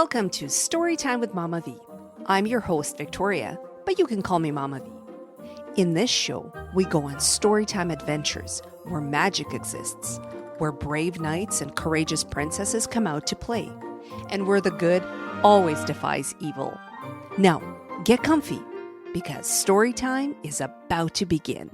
Welcome to Storytime with Mama V. I'm your host, Victoria, but you can call me Mama V. In this show, we go on storytime adventures where magic exists, where brave knights and courageous princesses come out to play, and where the good always defies evil. Now, get comfy, because storytime is about to begin.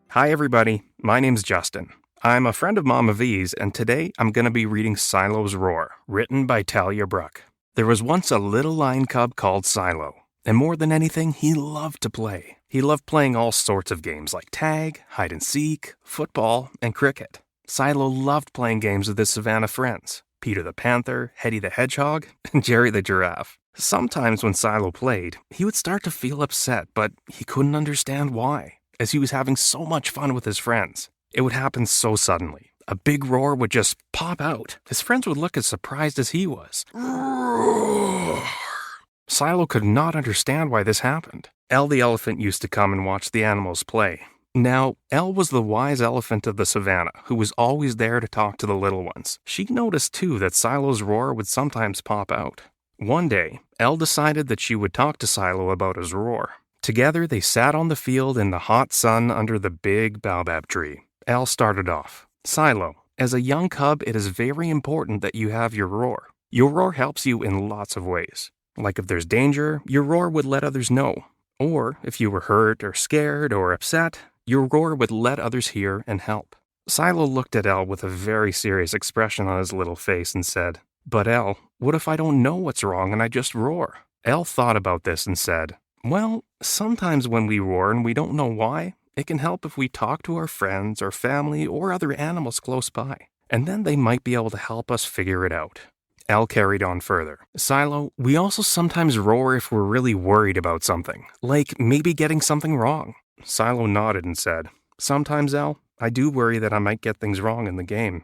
Hi everybody, my name's Justin. I'm a friend of Mama V's, and today I'm going to be reading Silo's Roar, written by Talya Bruck. There was once a little lion cub called Silo, and more than anything, he loved to play. He loved playing all sorts of games like tag, hide and seek, football, and cricket. Silo loved playing games with his Savanna friends, Peter the Panther, Hetty the Hedgehog, and Jerry the Giraffe. Sometimes when Silo played, he would start to feel upset, but he couldn't understand why, as he was having so much fun with his friends. It would happen so suddenly. A big roar would just pop out. His friends would look as surprised as he was. Silo could not understand why this happened. Elle the elephant used to come and watch the animals play. Now, Elle was the wise elephant of the savannah, who was always there to talk to the little ones. She noticed, too, that Silo's roar would sometimes pop out. One day, Elle decided that she would talk to Silo about his roar. Together, they sat on the field in the hot sun under the big baobab tree. Elle started off. Silo, as a young cub, it is very important that you have your roar. Your roar helps you in lots of ways. Like if there's danger, your roar would let others know. Or if you were hurt or scared or upset, your roar would let others hear and help. Silo looked at Elle with a very serious expression on his little face and said, "But Elle, what if I don't know what's wrong and I just roar?" Elle thought about this and said, "Well, sometimes when we roar and we don't know why, it can help if we talk to our friends or family or other animals close by, and then they might be able to help us figure it out." Elle carried on further. "Silo, we also sometimes roar if we're really worried about something, like maybe getting something wrong." Silo nodded and said, "Sometimes, Elle, I do worry that I might get things wrong in the game."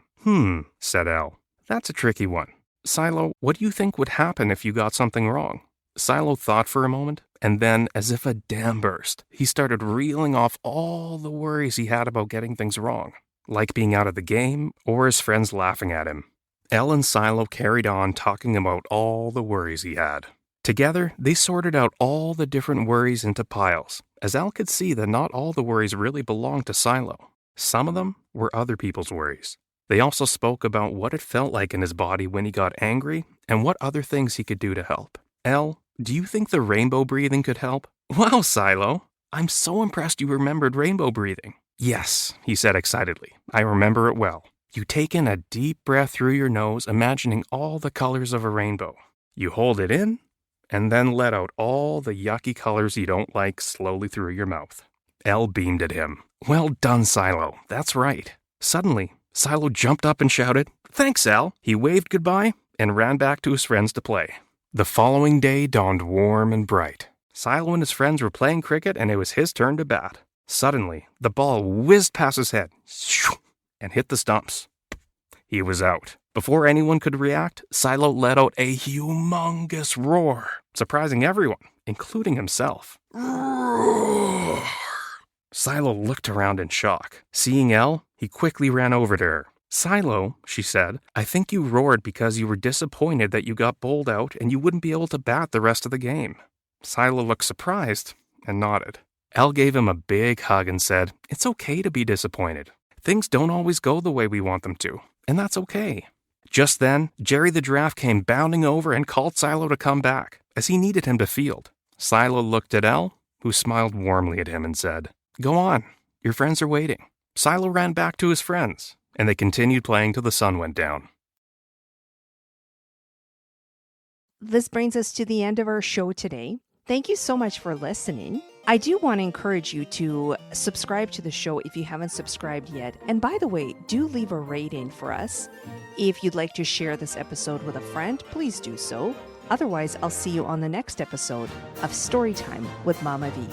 Said Elle. "That's a tricky one. Silo, what do you think would happen if you got something wrong?" Silo thought for a moment, and then, as if a dam burst, he started reeling off all the worries he had about getting things wrong, like being out of the game or his friends laughing at him. Elle and Silo carried on talking about all the worries he had. Together, they sorted out all the different worries into piles, as Elle could see that not all the worries really belonged to Silo. Some of them were other people's worries. They also spoke about what it felt like in his body when he got angry and what other things he could do to help. "Elle, do you think the rainbow breathing could help?" "Wow, Silo, I'm so impressed you remembered rainbow breathing." "Yes," he said excitedly, "I remember it well. You take in a deep breath through your nose, imagining all the colors of a rainbow. You hold it in, and then let out all the yucky colors you don't like slowly through your mouth." Elle beamed at him. "Well done, Silo. That's right." Suddenly, Silo jumped up and shouted, "Thanks, Elle." He waved goodbye and ran back to his friends to play. The following day dawned warm and bright. Silo and his friends were playing cricket, and it was his turn to bat. Suddenly, the ball whizzed past his head and hit the stumps. He was out. Before anyone could react, Silo let out a humongous roar, surprising everyone, including himself. Silo looked around in shock. Seeing Elle, he quickly ran over to her. "Silo," she said, "I think you roared because you were disappointed that you got bowled out and you wouldn't be able to bat the rest of the game." Silo looked surprised and nodded. Elle gave him a big hug and said, "It's okay to be disappointed. Things don't always go the way we want them to, and that's okay." Just then, Jerry the Giraffe came bounding over and called Silo to come back, as he needed him to field. Silo looked at Elle, who smiled warmly at him and said, "Go on, your friends are waiting." Silo ran back to his friends, and they continued playing till the sun went down. This brings us to the end of our show today. Thank you so much for listening. I do want to encourage you to subscribe to the show if you haven't subscribed yet. And by the way, do leave a rating for us. If you'd like to share this episode with a friend, please do so. Otherwise, I'll see you on the next episode of Storytime with Mama V.